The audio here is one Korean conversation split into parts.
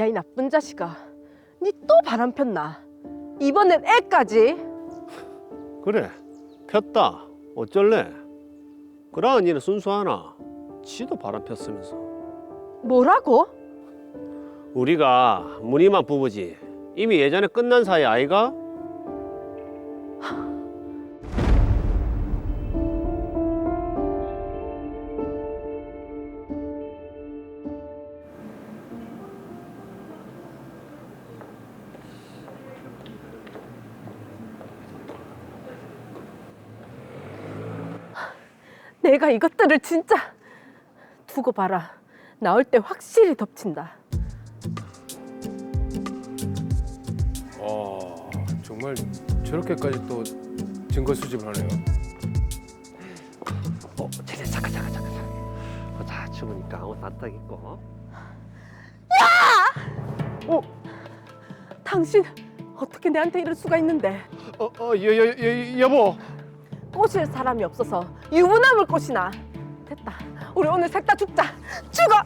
야, 이 나쁜 자식아. 니 또 바람 폈나? 이번엔 애까지? 그래, 폈다. 어쩔래? 그러한 니는 순수하나? 지도 바람 폈으면서. 뭐라고? 우리가 무늬만 부부지. 이미 예전에 끝난 사이 아이가? 내가 이것들을 진짜 두고 봐라. 나올 때 확실히 덮친다. 정말 저렇게까지 또 증거 수집을 하네요. 쟤네 잠깐. 다 죽으니까 아무 낫다겠고. 당신 어떻게 내한테 이럴 수가 있는데? 여보. 꼬실 사람이 없어서 유부남을 꼬시나? 됐다. 우리 오늘 셋 다 죽자. 죽어!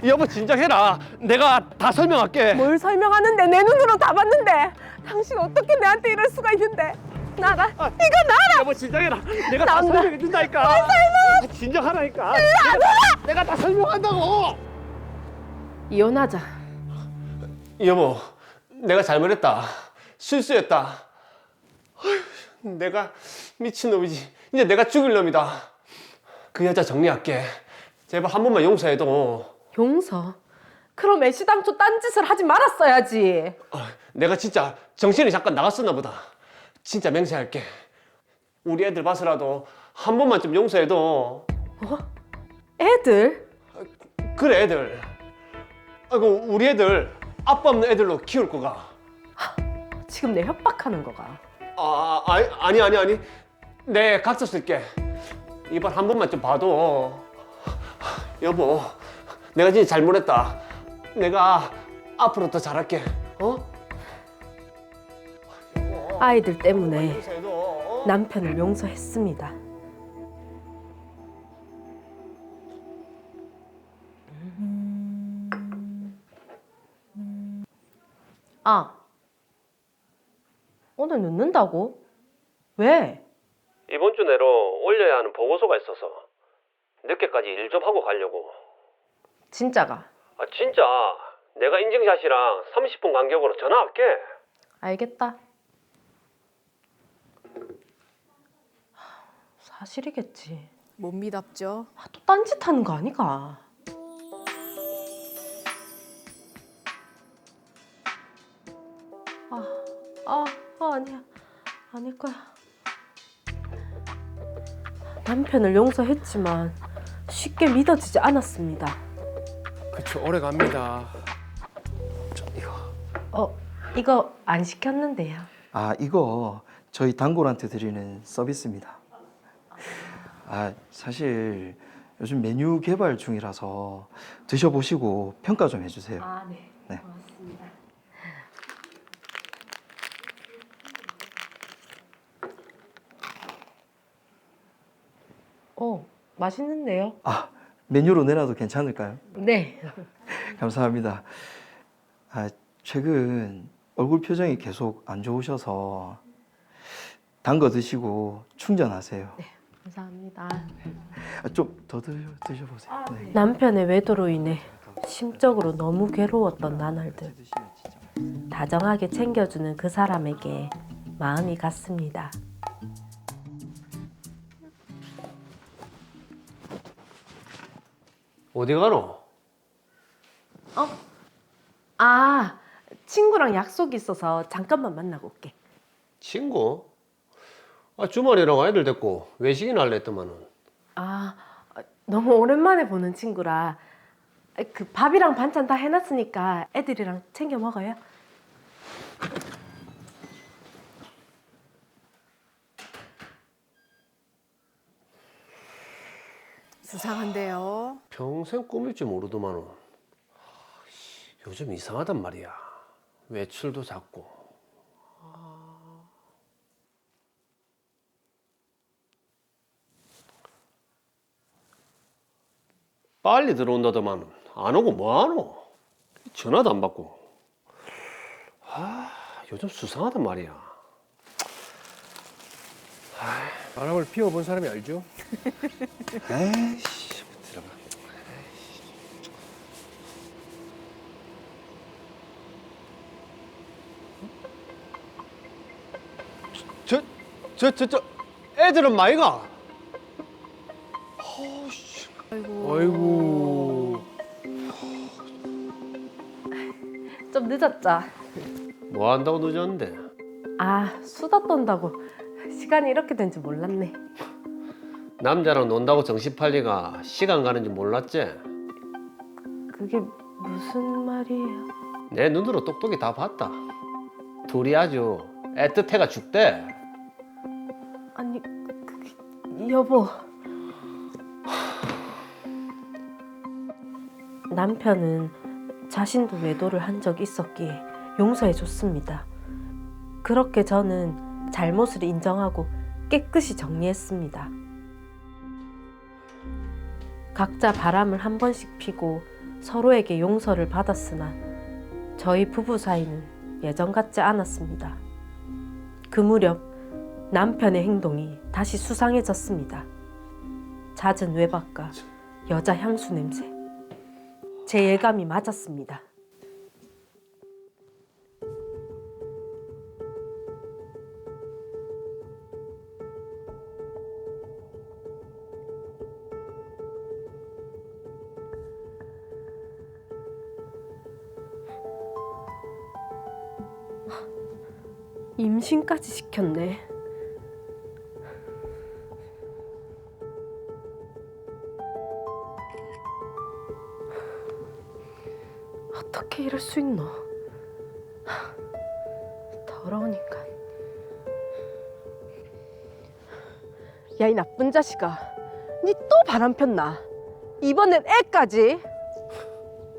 여보 진정해라. 내가 다 설명할게. 뭘 설명하는데? 내 눈으로 다 봤는데. 당신 어떻게 내한테 이럴 수가 있는데? 나가. 이거 나라. 여보 진정해라. 내가 다 나온다. 설명해 준다니까. 진정하라니까. 내가 다 설명한다고. 이혼하자. 여보, 내가 잘못했다. 실수했다. 어휴, 내가 미친놈이지. 이제 내가 죽일 놈이다. 그 여자 정리할게. 제발 한 번만 용서해도. 용서? 그럼 애시당초 딴짓을 하지 말았어야지. 내가 진짜 정신이 잠깐 나갔었나 보다. 진짜 맹세할게. 우리 애들 봐서라도 한 번만 좀 용서해도. 애들? 그래, 애들. 아이고, 우리 애들 아빠 없는 애들로 키울 거가. 지금 내 협박하는 거가. 아니. 내 각서 쓸게. 이번 한 번만 좀 봐도. 여보, 내가 진짜 잘못했다. 내가 앞으로 더 잘할게. 아이들 때문에 용서해도, 어? 남편을 용서했습니다. 오늘 늦는다고? 왜? 이번 주 내로 올려야 하는 보고서가 있어서 늦게까지 일 좀 하고 가려고. 진짜가? 진짜 내가 인증샷이랑 30분 간격으로 전화할게. 알겠다. 사실이겠지. 못 믿었죠. 또 딴짓하는 거 아니가? 아니야. 아닐 거야. 남편을 용서했지만 쉽게 믿어지지 않았습니다. 그쵸, 오래 갑니다. 이거 안 시켰는데요. 이거 저희 단골한테 드리는 서비스입니다. 사실 요즘 메뉴 개발 중이라서 드셔보시고 평가 좀 해주세요. 네. 네. 고맙습니다. 맛있는데요? 메뉴로 내놔도 괜찮을까요? 네. 감사합니다. 최근 얼굴 표정이 계속 안 좋으셔서 단 거 드시고 충전하세요. 감사합니다. 좀 더 드셔보세요. 네. 남편의 외도로 인해 심적으로 너무 괴로웠던 나날들. 드시면 진짜 다정하게 챙겨주는 그 사람에게 마음이 갔습니다. 어디 가노? 친구랑 약속이 있어서 잠깐만 만나고 올게. 친구? 주말이랑 아이들 데리고 외식이나 할래 했더만은. 너무 오랜만에 보는 친구라 그 밥이랑 반찬 다 해놨으니까 애들이랑 챙겨 먹어요. 수상한데요. 평생 꾸밀 줄 모르더만은. 요즘 이상하단 말이야. 외출도 잦고. 빨리 들어온다더만 안 오고 뭐 하노? 전화도 안 받고. 아, 요즘 수상하단 말이야. 바람을 피워본 사람이 알죠? 에이씨, 들어봐. 저 애들은 마이가. 아이고. 좀 늦었죠? 뭐 한다고 늦었는데? 아, 수다 떤다고 시간이 이렇게 된 줄 몰랐네. 남자랑 논다고 정신 팔리가 시간 가는 줄 몰랐지? 그게 무슨 말이에요? 내 눈으로 똑똑히 다 봤다. 둘이 아주 애틋해가 죽대. 아니, 여보. 남편은 자신도 외도를 한 적이 있었기에 용서해 줬습니다. 그렇게 저는 잘못을 인정하고 깨끗이 정리했습니다. 각자 바람을 한 번씩 피고 서로에게 용서를 받았으나 저희 부부 사이는 예전 같지 않았습니다. 그 무렵 남편의 행동이 다시 수상해졌습니다. 잦은 외박과 여자 향수 냄새. 제 예감이 맞았습니다. 임신까지 시켰네. 어떻게 이럴 수 있노? 더러운 인간. 야, 이 나쁜 자식아. 니 또 바람 폈나? 이번엔 애까지?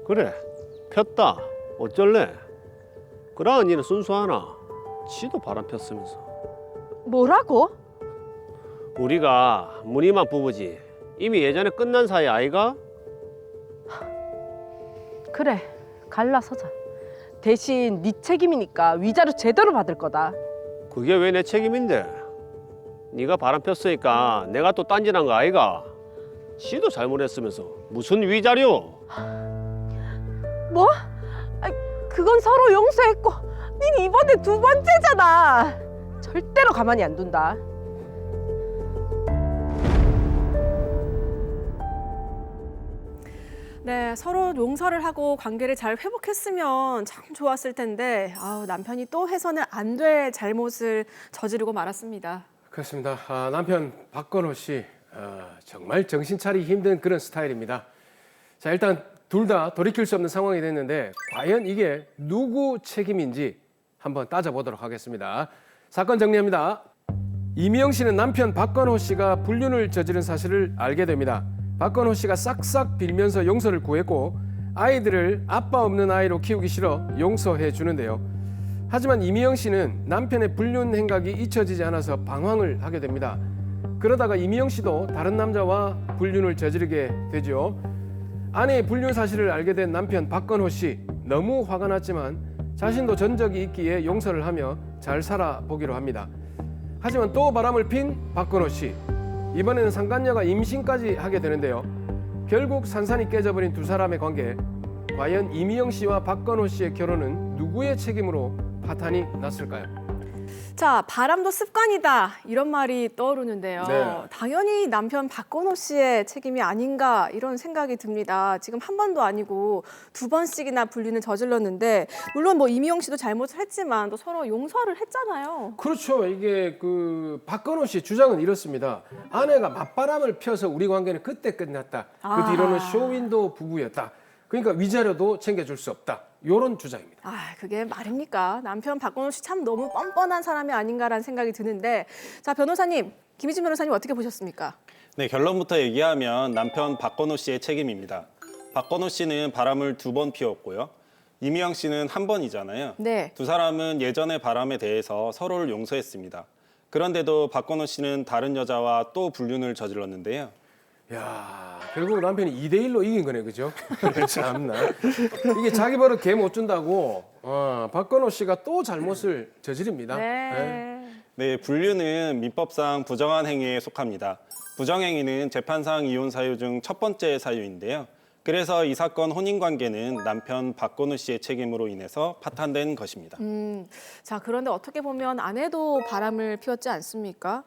그래, 폈다. 어쩔래? 그러나 니는 순수하나? 지도 바람 폈으면서. 뭐라고? 우리가 무늬만 부부지 이미 예전에 끝난 사이 아이가? 그래, 갈라서자. 대신 네 책임이니까 위자료 제대로 받을 거다. 그게 왜 내 책임인데? 네가 바람 폈으니까 내가 또 딴짓한 거 아이가? 지도 잘못했으면서 무슨 위자료? 뭐? 아이, 그건 서로 용서했고 닌 이번에 두 번째잖아. 절대로 가만히 안 둔다. 네, 서로 용서를 하고 관계를 잘 회복했으면 참 좋았을 텐데 남편이 또 해서는 안 될 잘못을 저지르고 말았습니다. 그렇습니다. 남편 박건호 씨 정말 정신 차리기 힘든 그런 스타일입니다. 자, 일단 둘 다 돌이킬 수 없는 상황이 됐는데 과연 이게 누구 책임인지 한번 따져보도록 하겠습니다. 사건 정리합니다. 이미영 씨는 남편 박건호 씨가 불륜을 저지른 사실을 알게 됩니다. 박건호 씨가 싹싹 빌면서 용서를 구했고 아이들을 아빠 없는 아이로 키우기 싫어 용서해 주는데요. 하지만 이미영 씨는 남편의 불륜 행각이 잊혀지지 않아서 방황을 하게 됩니다. 그러다가 이미영 씨도 다른 남자와 불륜을 저지르게 되죠. 아내의 불륜 사실을 알게 된 남편 박건호 씨, 너무 화가 났지만 자신도 전적이 있기에 용서를 하며 잘 살아보기로 합니다. 하지만 또 바람을 핀 박건호 씨, 이번에는 상간녀가 임신까지 하게 되는데요. 결국 산산이 깨져버린 두 사람의 관계, 과연 이미영 씨와 박건호 씨의 결혼은 누구의 책임으로 파탄이 났을까요? 자, 바람도 습관이다 이런 말이 떠오르는데요. 네. 당연히 남편 박건호 씨의 책임이 아닌가 이런 생각이 듭니다. 지금 한 번도 아니고 두 번씩이나 불륜을 저질렀는데 물론 뭐 이미영 씨도 잘못을 했지만 또 서로 용서를 했잖아요. 그렇죠. 이게 그 박건호 씨 주장은 이렇습니다. 아내가 맞바람을 펴서 우리 관계는 그때 끝났다. 그 뒤로는 쇼윈도 부부였다. 그러니까 위자료도 챙겨줄 수 없다. 이런 주장입니다. 그게 말입니까? 남편 박건호 씨 참 너무 뻔뻔한 사람이 아닌가라는 생각이 드는데 자, 변호사님, 김희진 변호사님 어떻게 보셨습니까? 네, 결론부터 얘기하면 남편 박건호 씨의 책임입니다. 박건호 씨는 바람을 2번 피웠고요. 이미영 씨는 1번이잖아요. 네. 두 사람은 예전의 바람에 대해서 서로를 용서했습니다. 그런데도 박건호 씨는 다른 여자와 또 불륜을 저질렀는데요. 야, 결국 남편이 2대1로 이긴 거네, 그죠? 참나. 이게 자기 버릇 개 못 준다고 박건호 씨가 또 잘못을 저지릅니다. 네. 네, 분류는 민법상 부정한 행위에 속합니다. 부정행위는 재판상 이혼 사유 중 첫 번째 사유인데요. 그래서 이 사건 혼인관계는 남편 박건우 씨의 책임으로 인해서 파탄된 것입니다. 자, 그런데 어떻게 보면 아내도 바람을 피웠지 않습니까?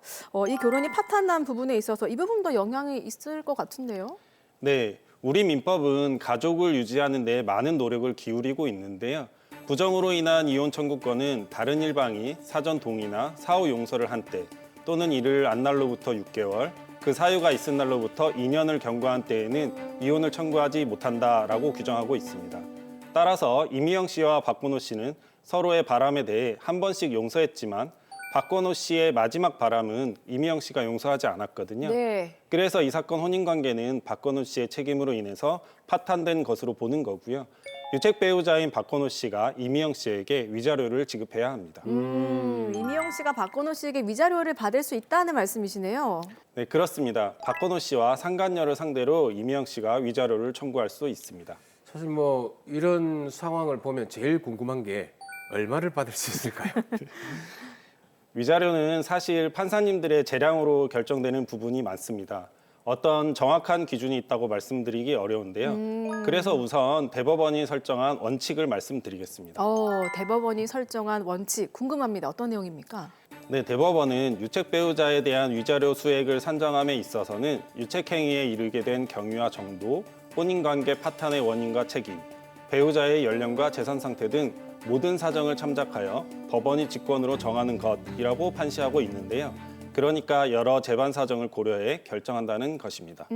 이 결혼이 파탄난 부분에 있어서 이 부분도 영향이 있을 것 같은데요. 네, 우리 민법은 가족을 유지하는 데 많은 노력을 기울이고 있는데요. 부정으로 인한 이혼 청구권은 다른 일방이 사전 동의나 사후 용서를 한 때 또는 이를 안 날로부터 6개월, 그 사유가 있은 날로부터 2년을 경과한 때에는 이혼을 청구하지 못한다라고 규정하고 있습니다. 따라서 이미영 씨와 박건호 씨는 서로의 바람에 대해 한 번씩 용서했지만 박건호 씨의 마지막 바람은 이미영 씨가 용서하지 않았거든요. 네. 그래서 이 사건 혼인관계는 박건호 씨의 책임으로 인해서 파탄된 것으로 보는 거고요. 유책 배우자인 박건호 씨가 이미영 씨에게 위자료를 지급해야 합니다. 이미영 씨가 박건호 씨에게 위자료를 받을 수 있다는 말씀이시네요. 네, 그렇습니다. 박건호 씨와 상간녀를 상대로 이미영 씨가 위자료를 청구할 수 있습니다. 사실 뭐 이런 상황을 보면 제일 궁금한 게 얼마를 받을 수 있을까요? 위자료는 사실 판사님들의 재량으로 결정되는 부분이 많습니다. 어떤 정확한 기준이 있다고 말씀드리기 어려운데요. 그래서 우선 대법원이 설정한 원칙을 말씀드리겠습니다. 대법원이 설정한 원칙 궁금합니다. 어떤 내용입니까? 네, 대법원은 유책 배우자에 대한 위자료 수액을 산정함에 있어서는 유책 행위에 이르게 된 경위와 정도, 혼인관계 파탄의 원인과 책임, 배우자의 연령과 재산 상태 등 모든 사정을 참작하여 법원이 직권으로 정하는 것이라고 판시하고 있는데요. 그러니까 여러 재반 사정을 고려해 결정한다는 것입니다.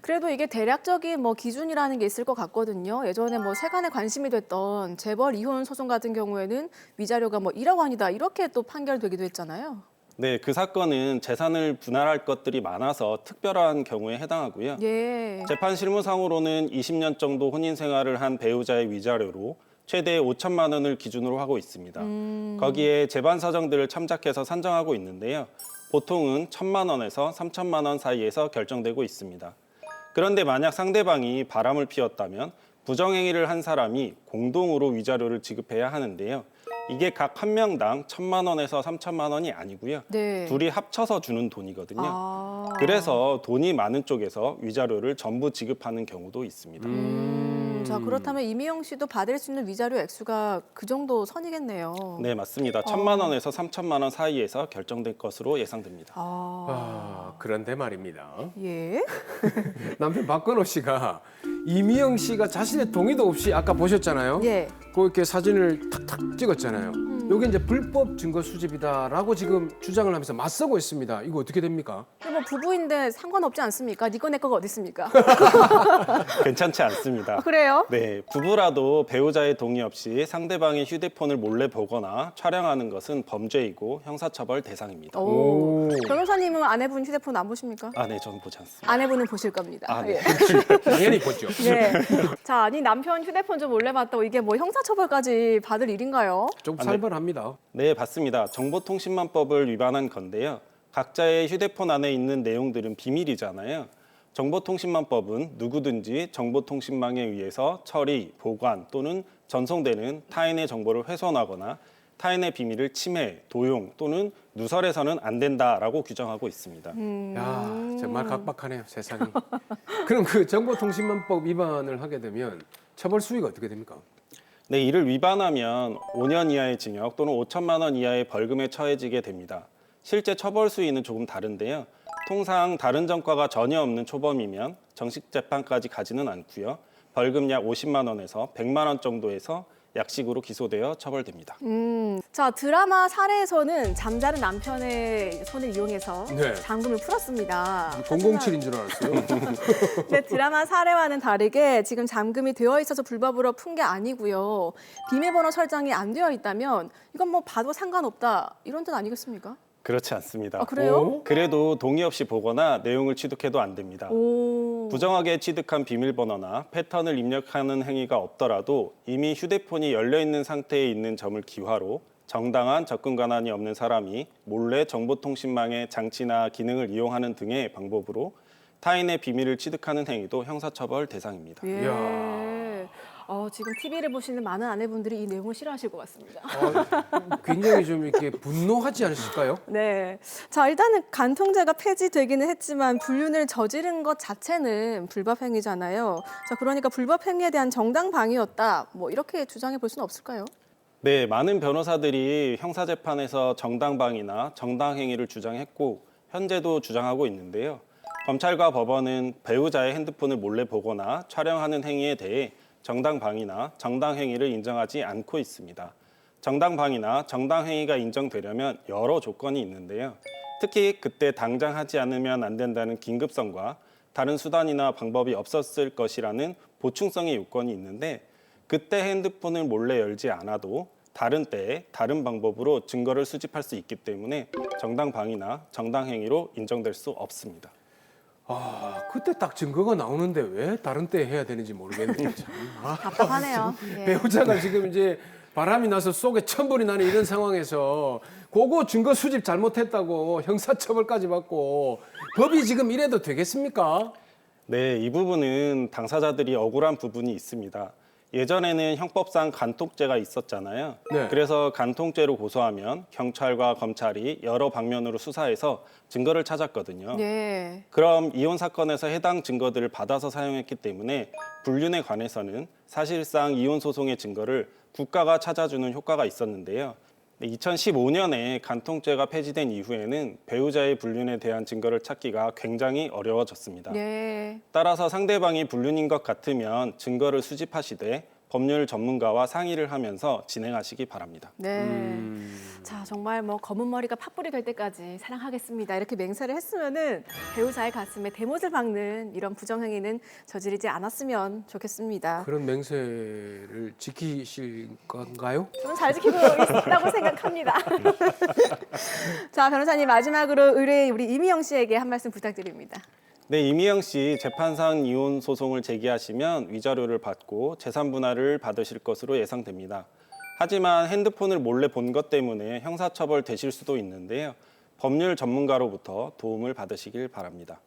그래도 이게 대략적인 기준이라는 게 있을 것 같거든요. 예전에 세간에 관심이 됐던 재벌 이혼 소송 같은 경우에는 위자료가 1억 원이다 이렇게 또 판결되기도 했잖아요. 네, 그 사건은 재산을 분할할 것들이 많아서 특별한 경우에 해당하고요. 예. 재판 실무상으로는 20년 정도 혼인 생활을 한 배우자의 위자료로 최대 5천만 원을 기준으로 하고 있습니다. 거기에 재반 사정들을 참작해서 산정하고 있는데요. 보통은 1,000만 원에서 3천만 원 사이에서 결정되고 있습니다. 그런데 만약 상대방이 바람을 피웠다면 부정행위를 한 사람이 공동으로 위자료를 지급해야 하는데요. 이게 각 한 명당 1,000만 원에서 3천만 원이 아니고요. 네. 둘이 합쳐서 주는 돈이거든요. 아. 그래서 돈이 많은 쪽에서 위자료를 전부 지급하는 경우도 있습니다. 자, 그렇다면 이미영 씨도 받을 수 있는 위자료 액수가 그 정도 선이겠네요. 네, 맞습니다. 1,000만 원에서 3천만 원 사이에서 결정될 것으로 예상됩니다. 그런데 말입니다. 예. 남편 박건호 씨가 이미영 씨가 자신의 동의도 없이 아까 보셨잖아요. 예. 그렇게 사진을 탁탁 찍었잖아요. 여기 이제 불법 증거 수집이다라고 지금 주장을 하면서 맞서고 있습니다. 이거 어떻게 됩니까? 부부인데 상관없지 않습니까? 네 거 내 거가 어디 있습니까? 괜찮지 않습니다. 그래요? 네, 부부라도 배우자의 동의 없이 상대방의 휴대폰을 몰래 보거나 촬영하는 것은 범죄이고 형사처벌 대상입니다. 오. 변호사님은 아내분 휴대폰 안 보십니까? 아, 네, 저는 보지 않습니다. 아내분은 보실 겁니다. 아, 네. 예. 당연히 보죠. 네. 자, 아니 남편 휴대폰 좀 몰래 봤다고 이게 형사처벌까지 받을 일인가요? 좀 네. 살벌합니다. 네, 맞습니다. 정보통신망법을 위반한 건데요. 각자의 휴대폰 안에 있는 내용들은 비밀이잖아요. 정보통신망법은 누구든지 정보통신망에 의해서 처리, 보관 또는 전송되는 타인의 정보를 훼손하거나 타인의 비밀을 침해, 도용 또는 누설해서는 안 된다라고 규정하고 있습니다. 야, 정말 각박하네요, 세상이. 그럼 그 정보통신망법 위반을 하게 되면 처벌 수위가 어떻게 됩니까? 네, 이를 위반하면 5년 이하의 징역 또는 5천만 원 이하의 벌금에 처해지게 됩니다. 실제 처벌 수위는 조금 다른데요. 통상 다른 전과가 전혀 없는 초범이면 정식 재판까지 가지는 않고요. 벌금 약 50만 원에서 100만 원 정도에서 약식으로 기소되어 처벌됩니다. 자, 드라마 사례에서는 잠자는 남편의 손을 이용해서 네. 잠금을 풀었습니다. 007인 줄 알았어요. 근데 드라마 사례와는 다르게 지금 잠금이 되어 있어서 불법으로 푼 게 아니고요. 비밀번호 설정이 안 되어 있다면 이건 봐도 상관없다 이런 뜻 아니겠습니까? 그렇지 않습니다. 아, 그래요? 그래도 동의 없이 보거나 내용을 취득해도 안 됩니다. 오. 부정하게 취득한 비밀번호나 패턴을 입력하는 행위가 없더라도 이미 휴대폰이 열려있는 상태에 있는 점을 기화로 정당한 접근 권한이 없는 사람이 몰래 정보통신망의 장치나 기능을 이용하는 등의 방법으로 타인의 비밀을 취득하는 행위도 형사처벌 대상입니다. 예. 이야. 지금 TV를 보시는 많은 아내분들이 이 내용을 싫어하실 것 같습니다. 굉장히 좀 이렇게 분노하지 않으실까요? 네. 자, 일단은 간통죄가 폐지되기는 했지만 불륜을 저지른 것 자체는 불법 행위잖아요. 자, 그러니까 불법 행위에 대한 정당 방위였다. 뭐 이렇게 주장해 볼 수는 없을까요? 네, 많은 변호사들이 형사재판에서 정당방위나 정당행위를 주장했고 현재도 주장하고 있는데요. 검찰과 법원은 배우자의 핸드폰을 몰래 보거나 촬영하는 행위에 대해 정당방위나 정당행위를 인정하지 않고 있습니다. 정당방위나 정당행위가 인정되려면 여러 조건이 있는데요. 특히 그때 당장 하지 않으면 안 된다는 긴급성과 다른 수단이나 방법이 없었을 것이라는 보충성의 요건이 있는데 그때 핸드폰을 몰래 열지 않아도 다른 때에 다른 방법으로 증거를 수집할 수 있기 때문에 정당방위나 정당행위로 인정될 수 없습니다. 그때 딱 증거가 나오는데 왜 다른 때 해야 되는지 모르겠네요. 참. 답답하네요. 예. 배우자가 지금 이제 바람이 나서 속에 천불이 나는 이런 상황에서 그거 증거 수집 잘못했다고 형사처벌까지 받고 법이 지금 이래도 되겠습니까? 네, 이 부분은 당사자들이 억울한 부분이 있습니다. 예전에는 형법상 간통죄가 있었잖아요. 네. 그래서 간통죄로 고소하면 경찰과 검찰이 여러 방면으로 수사해서 증거를 찾았거든요. 예. 그럼 이혼 사건에서 해당 증거들을 받아서 사용했기 때문에 불륜에 관해서는 사실상 이혼 소송의 증거를 국가가 찾아주는 효과가 있었는데요. 2015년에 간통죄가 폐지된 이후에는 배우자의 불륜에 대한 증거를 찾기가 굉장히 어려워졌습니다. 예. 따라서 상대방이 불륜인 것 같으면 증거를 수집하시되 법률 전문가와 상의를 하면서 진행하시기 바랍니다. 네. 자, 정말 뭐 검은 머리가 팥불이 될 때까지 사랑하겠습니다. 이렇게 맹세를 했으면은 배우자의 가슴에 대못을 박는 이런 부정행위는 저지르지 않았으면 좋겠습니다. 그런 맹세를 지키실 건가요? 저는 잘 지키고 있다고 생각합니다. 자, 변호사님 마지막으로 의뢰인 우리 이미영 씨에게 한 말씀 부탁드립니다. 네, 이미영 씨 재판상 이혼 소송을 제기하시면 위자료를 받고 재산 분할을 받으실 것으로 예상됩니다. 하지만 핸드폰을 몰래 본 것 때문에 형사처벌 되실 수도 있는데요. 법률 전문가로부터 도움을 받으시길 바랍니다.